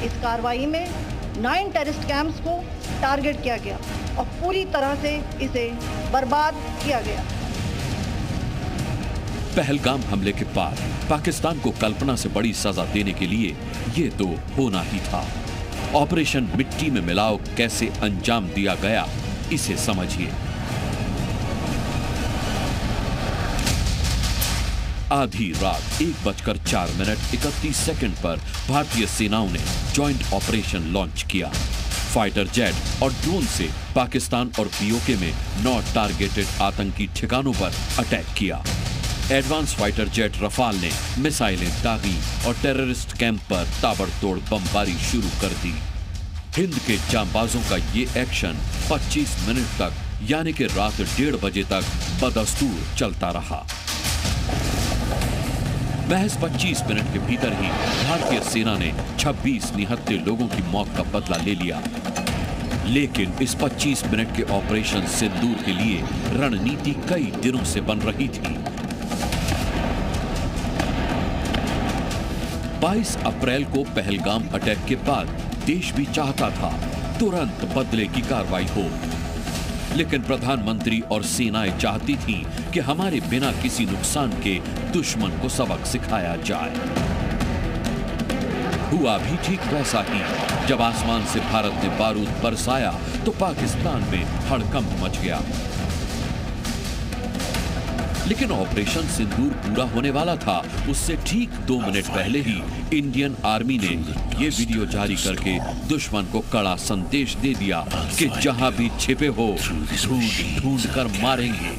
इस कार्रवाई में 9 टेररिस्ट कैंप्स को टारगेट किया गया और पूरी तरह से इसे बर्बाद किया गया। पहलगाम हमले के बाद पाकिस्तान को कल्पना से बड़ी सजा देने के लिए ये तो होना ही था। ऑपरेशन मिट्टी में मिलाओ कैसे अंजाम दिया गया, इसे समझिए। आधी रात 1:04:31 पर भारतीय सेनाओं ने जॉइंट ऑपरेशन लॉन्च किया। फाइटर जेट और ड्रोन से पाकिस्तान और पीओके में 9 टारगेटेड आतंकी ठिकानों पर अटैक किया। एडवांस फाइटर जेट रफाल ने मिसाइलें दागी और टेररिस्ट कैंप पर ताबड़तोड़ बमबारी शुरू कर दी। हिंद के जांबाजों का ये एक्शन 25 मिनट तक यानी कि रात 1:30 बजे तक बदस्तूर चलता रहा। महज 25 मिनट के भीतर ही भारतीय सेना ने 26 निहत्थे लोगों की मौत का बदला ले लिया। लेकिन इस 25 मिनट के ऑपरेशन सिंदूर के लिए रणनीति कई दिनों से बन रही थी। 22 अप्रैल को पहलगाम अटैक के बाद देश भी चाहता था तुरंत बदले की कार्रवाई हो, लेकिन प्रधानमंत्री और सेनाएं चाहती थीं कि हमारे बिना किसी नुकसान के दुश्मन को सबक सिखाया जाए। हुआ भी ठीक वैसा ही। जब आसमान से भारत ने बारूद बरसाया तो पाकिस्तान में हड़कंप मच गया। लेकिन ऑपरेशन सिंदूर पूरा होने वाला था उससे ठीक 2 मिनट पहले ही इंडियन आर्मी ने ये वीडियो जारी करके दुश्मन को कड़ा संदेश दे दिया कि जहां भी छिपे हो ढूंढ कर मारेंगे।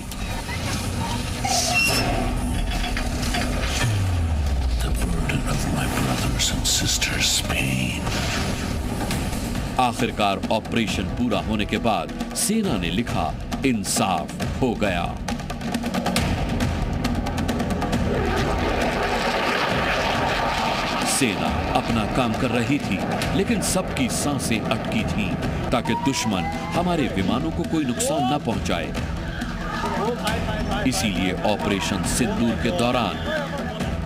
आखिरकार ऑपरेशन पूरा होने के बाद सेना ने लिखा, इंसाफ हो गया। सेना अपना काम कर रही थी, लेकिन सबकी सांसें अटकी थीं ताकि दुश्मन हमारे विमानों को कोई नुकसान न पहुंचाए। इसीलिए ऑपरेशन सिंदूर के दौरान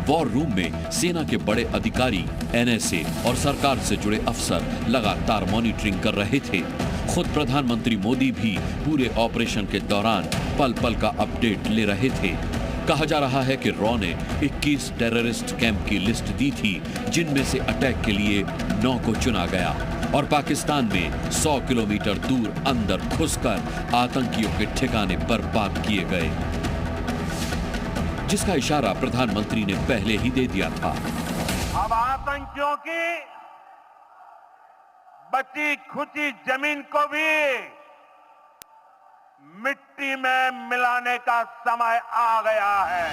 वॉर रूम में सेना के बड़े अधिकारी, एनएसए और सरकार से जुड़े अफसर लगातार मॉनिटरिंग कर रहे थे। खुद प्रधानमंत्री मोदी भी पूरे ऑपरेशन के दौरान पल पल का अपडेट ले रहे थे। कहा जा रहा है कि रॉ ने 21 टेररिस्ट कैंप की लिस्ट दी थी, जिनमें से अटैक के लिए 9 को चुना गया और पाकिस्तान में 100 किलोमीटर दूर अंदर घुसकर आतंकियों के ठिकाने बर्बाद किए गए, जिसका इशारा प्रधानमंत्री ने पहले ही दे दिया था। अब आतंकियों की बची खुची जमीन को भी मिट्टी में मिलाने का समय आ गया है।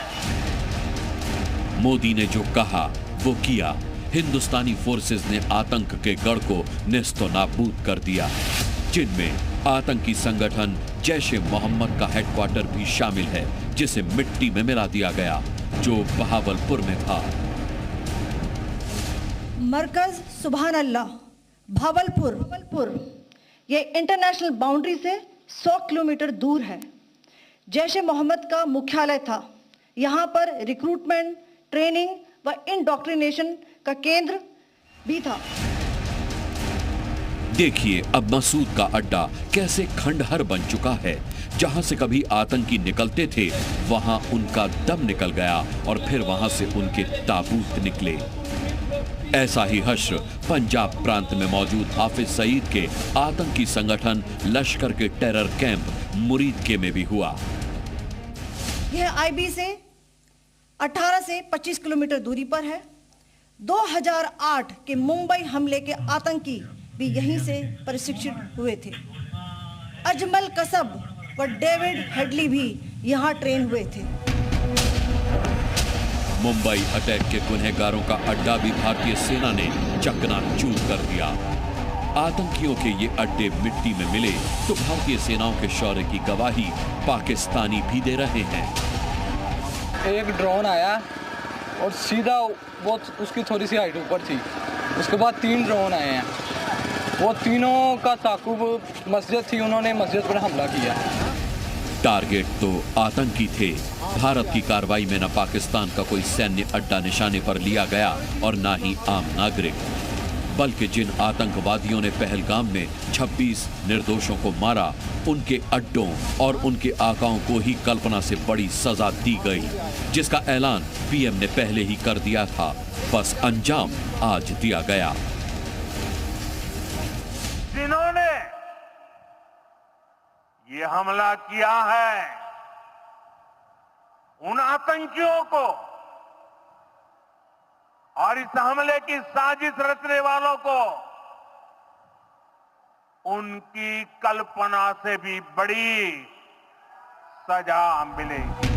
मोदी ने जो कहा वो किया। हिंदुस्तानी फोर्सेस ने आतंक के गढ़ को नेस्तो नाबूद कर दिया, जिनमें आतंकी संगठन जैश ए मोहम्मद का हेडक्वार्टर भी शामिल है, जिसे मिट्टी में मिला दिया गया, जो बहावलपुर में था। मरकज सुभान अल्लाह भावलपुर ये इंटरनेशनल बाउंड्री से 100 किलोमीटर दूर है। जैश ए मोहम्मद का मुख्यालय था। यहाँ पर रिक्रूटमेंट, ट्रेनिंग व इंडॉक्ट्रिनेशन का केंद्र भी था। देखिए अब मसूद का अड्डा कैसे खंडहर बन चुका है। जहां से कभी आतंकी निकलते थे वहां उनका दम निकल गया और फिर वहां से उनके ताबूत निकले। ऐसा ही हश्र पंजाब प्रांत में मौजूद हाफिज सईद के आतंकी संगठन लश्कर के टेरर कैंप मुरीदके में भी हुआ। यह आईबी से 18 से 25 किलोमीटर दूरी पर है। 2008 के मुंबई हमले के आतंकी भी यहीं से प्रशिक्षित हुए थे। अजमल कसब व डेविड हेडली भी यहाँ ट्रेन हुए थे। मुंबई अटैक के गुनहगारों का अड्डा भी भारतीय सेना ने चकनाचूर कर दिया। आतंकियों के ये अड्डे मिट्टी में मिले तो भारतीय सेनाओं के शौर्य की गवाही पाकिस्तानी भी दे रहे हैं। एक ड्रोन आया और सीधा वो उसकी थोड़ी सी हाइट ऊपर थी। उसके बाद 3 ड्रोन आए हैं। वो तीनों का ताकुब मस्जिद थी, उन्होंने मस्जिद पर हमला किया। टारगेट तो आतंकी थे। भारत की कार्रवाई में न पाकिस्तान का कोई सैन्य अड्डा निशाने पर लिया गया और न ही आम नागरिक। बल्कि जिन आतंकवादियों ने पहलगाम में 26 निर्दोषों को मारा, उनके अड्डों और उनके आकाओं को ही कल्पना से बड़ी सजा दी गई, जिसका ऐलान पीएम ने पहले ही कर दिया था। बस अंजाम आज दिया गया। जिन्होंने ये हमला किया है, उन आतंकियों को और इस हमले की साजिश रचने वालों को उनकी कल्पना से भी बड़ी सजा मिलेगी।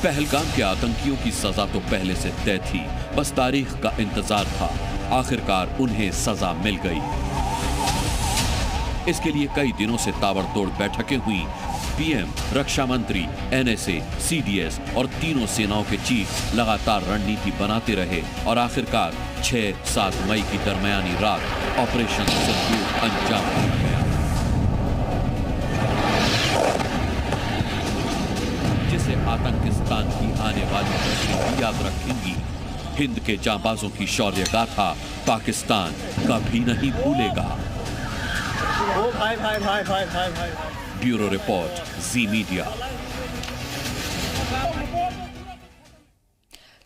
पहलगाम के आतंकियों की सजा तो पहले से तय थी, बस तारीख का इंतजार था। आखिरकार उन्हें सजा मिल गई। इसके लिए कई दिनों से ताबड़तोड़ बैठकें हुई। पीएम, रक्षा मंत्री, एनएसए, सीडीएस और तीनों सेनाओं के चीफ लगातार रणनीति बनाते रहे और आखिरकार 6-7 मई की दरमियानी रात ऑपरेशन सिंदूर अंजाम दिया गया, जिसे आतंकिस्तान की आने वाली नस्लें याद रखेंगी। हिंद के जांबाजों की शौर्य गाथा पाकिस्तान कभी नहीं भूलेगा। ब्यूरो रिपोर्ट, जी मीडिया।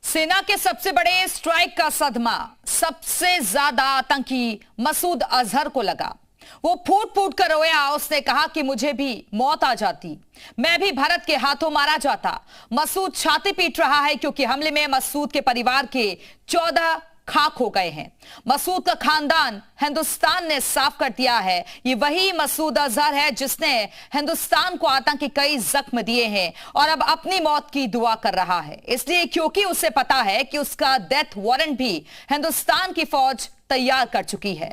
सेना के सबसे बड़े स्ट्राइक का सदमा सबसे ज्यादा आतंकी मसूद अजहर को लगा। वो फूट फूट कर रोया। उसने कहा कि मुझे भी मौत आ जाती, मैं भी भारत के हाथों मारा जाता। मसूद छाती पीट रहा है क्योंकि हमले में मसूद के परिवार के 14 खाक हो गए हैं। मसूद का खानदान हिंदुस्तान ने साफ कर दिया है। ये वही मसूद अजहर है जिसने हिंदुस्तान को आतंकी कई जख्म दिए हैं और अब अपनी मौत की दुआ कर रहा है, इसलिए क्योंकि उसे पता है कि उसका डेथ वारंट भी हिंदुस्तान की फौज तैयार कर चुकी है।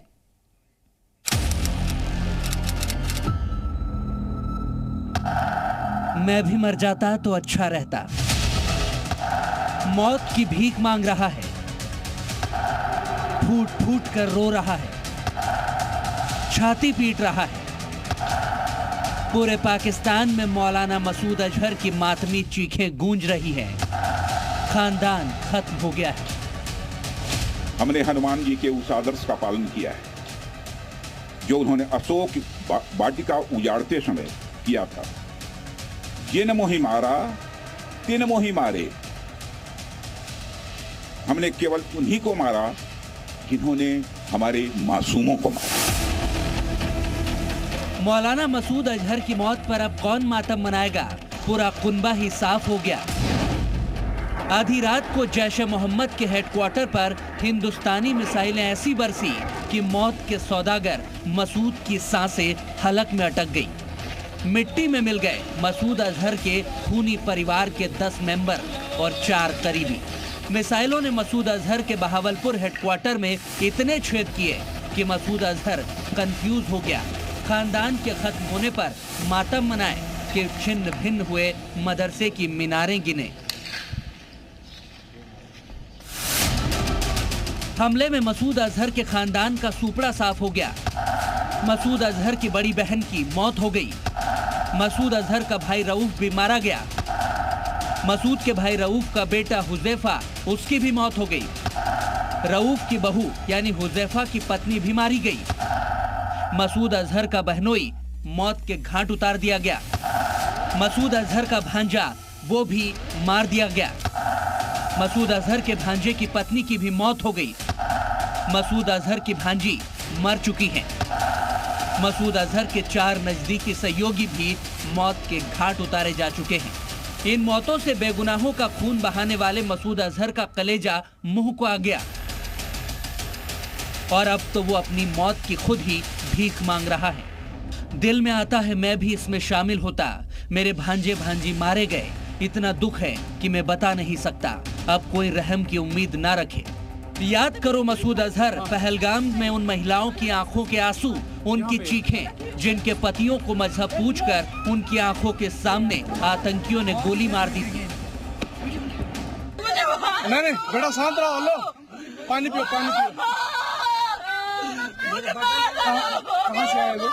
मैं भी मर जाता तो अच्छा रहता। मौत की भीख मांग रहा है, फूट फूट कर रो रहा है, छाती पीट रहा है। पूरे पाकिस्तान में मौलाना मसूद अजहर की मातमी चीखें गूंज रही है। खानदान खत्म हो गया है। हमने हनुमान जी के उस आदर्श का पालन किया है जो उन्होंने अशोक वाटिका उजाड़ते समय किया था। जिन मोहि मारा तिन मोहि मारे। हमने केवल उन्हीं को मारा जिन्होंने हमारे मासूमों को मारा। मौलाना मसूद अजहर की मौत पर अब कौन मातम मनाएगा? पूरा कुनबा ही साफ हो गया। आधी रात को जैश ए मोहम्मद के हेडक्वार्टर पर हिंदुस्तानी मिसाइलें ऐसी बरसी कि मौत के सौदागर मसूद की सांसें हलक में अटक गई। मिट्टी में मिल गए मसूद अजहर के खूनी परिवार के 10 मेंबर और 4 करीबी। मिसाइलों ने मसूद अजहर के बहावलपुर हेडक्वार्टर में इतने छेद किए कि मसूद अजहर कंफ्यूज हो गया। खानदान के खत्म होने पर मातम मनाए कि छिन्न भिन्न हुए मदरसे की मीनारें गिने। हमले में मसूद अजहर के खानदान का सूपड़ा साफ हो गया। मसूद अजहर की बड़ी बहन की मौत हो गई। मसूद अजहर का भाई रऊफ भी मारा गया। मसूद के भाई रऊफ का बेटा हुजैफा, उसकी भी मौत हो गई। रऊफ की बहू यानी हुजैफा की पत्नी भी मारी गई। मसूद अजहर का बहनोई मौत के घाट उतार दिया गया। मसूद अजहर का भांजा, वो भी मार दिया गया। मसूद अजहर के भांजे की पत्नी की भी मौत हो गई। मसूद अजहर की भांजी मर चुकी हैं। मसूद अजहर के 4 नजदीकी सहयोगी भी मौत के घाट उतारे जा चुके हैं। इन मौतों से बेगुनाहों का खून बहाने वाले मसूद अजहर का कलेजा मुंह को आ गया और अब तो वो अपनी मौत की खुद ही भीख मांग रहा है। दिल में आता है मैं भी इसमें शामिल होता। मेरे भांजे भांजी मारे गए, इतना दुख है कि मैं बता नहीं सकता। अब कोई रहम की उम्मीद ना रखे। याद करो मसूद अजहर, पहलगाम में उन महिलाओं की आंखों के आंसू, उनकी चीखें, जिनके पतियों को मजहब पूछकर उनकी आंखों के सामने आतंकियों ने गोली मार दी थी। नहीं बेटा शांत रहो, लो पानी पियो, पानी पियो। कहाँ से आए लोग?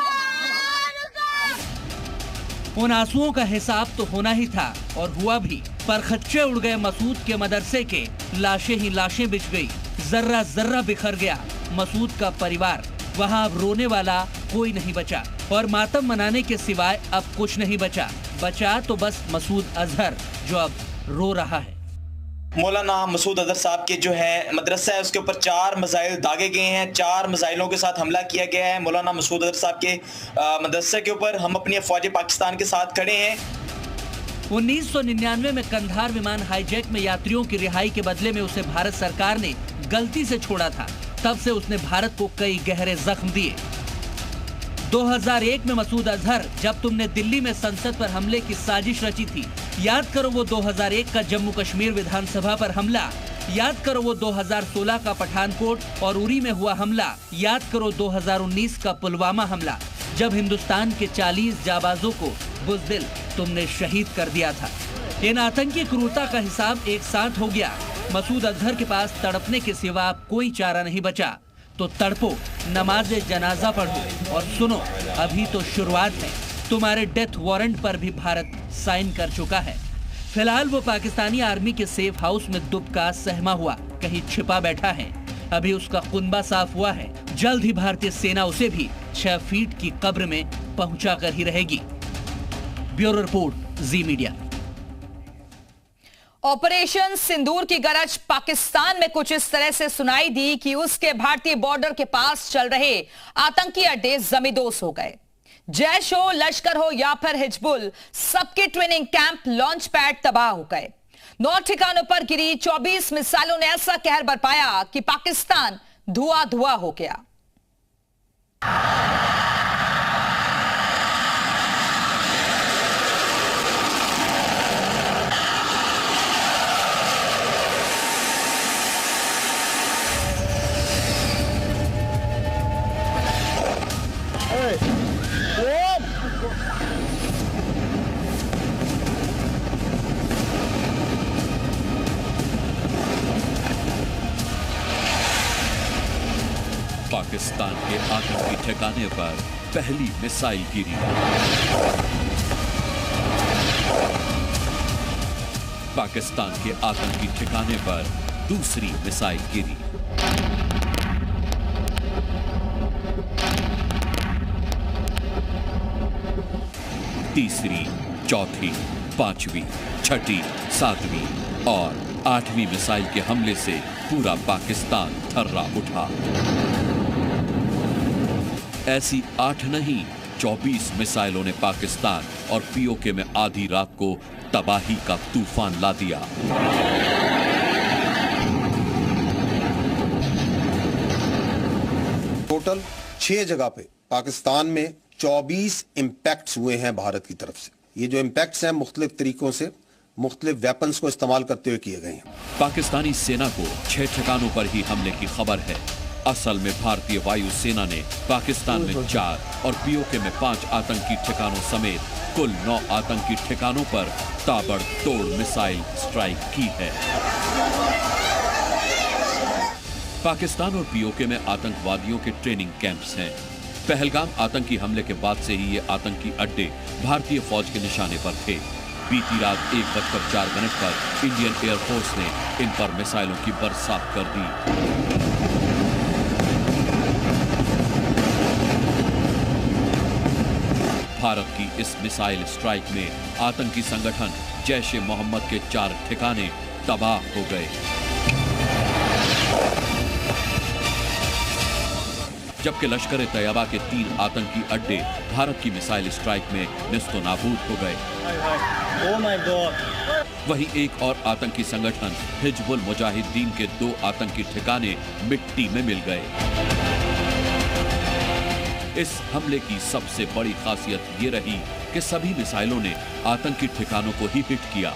उन आंसुओं का हिसाब तो होना ही था और हुआ भी, पर खच्चे उड़ गए मसूद के मदरसे के। लाशें ही लाशें बिछ गई। जर्रा जर्रा बिखर गया मसूद का परिवार। वहां अब रोने वाला कोई नहीं बचा और मातम मनाने के सिवाय अब कुछ नहीं बचा तो बस मसूद अजहर जो अब रो रहा है। मौलाना मसूद अजहर साहब के जो है मदरसा है उसके ऊपर 4 मिसाइल दागे गए हैं, 4 मिसाइलों के साथ हमला किया गया है मौलाना मसूद अजहर साहब के मदरसा के ऊपर। हम अपनी अफवाज पाकिस्तान के साथ खड़े हैं। 1999 में कंधार विमान हाईजैक में यात्रियों की रिहाई के बदले में उसे भारत सरकार ने गलती से छोड़ा था। तब से उसने भारत को कई गहरे जख्म दिए। 2001 में मसूद अजहर, जब तुमने दिल्ली में संसद पर हमले की साजिश रची थी, याद करो वो 2001 का जम्मू कश्मीर विधानसभा पर हमला, याद करो वो 2016 का पठानकोट और उरी में हुआ हमला, याद करो 2019 का पुलवामा हमला, जब हिंदुस्तान के 40 जाबाजों को बुज़दिल तुमने शहीद कर दिया था। इन आतंकी क्रूरता का हिसाब एक साथ हो गया। मसूद अजहर के पास तड़पने के सिवा कोई चारा नहीं बचा। तो तड़पो, नमाज जनाजा पढ़ो और सुनो, अभी तो शुरुआत है। तुम्हारे डेथ वारंट पर भी भारत साइन कर चुका है। फिलहाल वो पाकिस्तानी आर्मी के सेफ हाउस में दुबका सहमा हुआ कहीं छिपा बैठा है। अभी उसका कुनबा साफ हुआ है। जल्द ही भारतीय सेना उसे भी 6 फीट की कब्र में पहुंचा कर ही रहेगी। ब्यूरो रिपोर्ट, जी मीडिया। ऑपरेशन सिंदूर की गरज पाकिस्तान में कुछ इस तरह से सुनाई दी कि उसके भारतीय बॉर्डर के पास चल रहे आतंकी अड्डे जमींदोज हो गए। जैश हो, लश्कर हो या फिर हिजबुल, सबके ट्रेनिंग कैंप, लॉन्च पैड तबाह हो गए। 9 ठिकानों पर गिरी 24 मिसाइलों ने ऐसा कहर बरपाया कि पाकिस्तान धुआं धुआं हो गया। पाकिस्तान के आतंकी ठिकाने पर पहली मिसाइल गिरी। पाकिस्तान के आतंकी ठिकाने पर दूसरी मिसाइल गिरी। तीसरी, चौथी, 5वीं, 6ठी, 7वीं और 8वीं मिसाइल के हमले से पूरा पाकिस्तान थर्रा उठा। ऐसी 8 नहीं, 24 मिसाइलों ने पाकिस्तान और पीओके में आधी रात को तबाही का तूफान ला दिया। टोटल 6 जगह पे पाकिस्तान में 24 इम्पैक्ट्स हुए हैं भारत की तरफ से। ये जो इम्पैक्ट्स हैं मुख्तलिफ तरीकों से, मुख्तलिफ वेपन्स को इस्तेमाल करते हुए किए गए हैं। पाकिस्तानी सेना को 6 ठिकानों पर ही हमले की खबर है। असल में भारतीय वायु सेना ने पाकिस्तान में 4 और पीओके में 5 आतंकी ठिकानों समेत कुल 9 आतंकी ठिकानों पर ताबड़तोड़ मिसाइल स्ट्राइक की है। पाकिस्तान और पीओके में आतंकवादियों के ट्रेनिंग कैंप्स हैं। पहलगाम आतंकी हमले के बाद से ही ये आतंकी अड्डे भारतीय फौज के निशाने पर थे। बीती रात 1:04 पर इंडियन एयरफोर्स ने इन पर मिसाइलों की बरसात कर दी। भारत की इस मिसाइल स्ट्राइक में आतंकी संगठन जैश-ए-मोहम्मद के 4 ठिकाने तबाह हो गए, जबकि लश्कर-ए-तैयबा के 3 आतंकी अड्डे भारत की मिसाइल स्ट्राइक में निस्तो-नाबूद हो गए। वहीं एक और आतंकी संगठन हिजबुल मुजाहिदीन के 2 आतंकी ठिकाने मिट्टी में मिल गए। इस हमले की सबसे बड़ी खासियत ये रही कि सभी मिसाइलों ने आतंकी ठिकानों को ही हिट किया।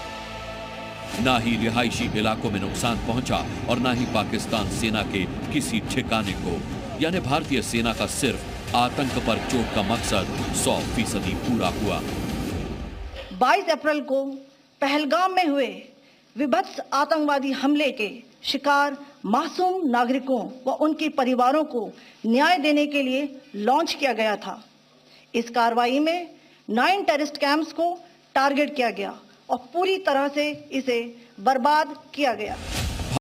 ना ही रिहायशी इलाकों में नुकसान पहुंचा और ना ही पाकिस्तान सेना के किसी ठिकाने को। यानी भारतीय सेना का सिर्फ आतंक पर चोट का मकसद 100% पूरा हुआ। 22 अप्रैल को पहलगाम में हुए विभत्स आतंकवादी हमले के शिकार मासूम नागरिकों व उनके परिवारों को न्याय देने के लिए लॉन्च किया गया था। इस कार्रवाई में 9 टेररिस्ट कैंप्स को टारगेट किया गया और पूरी तरह से इसे बर्बाद किया गया।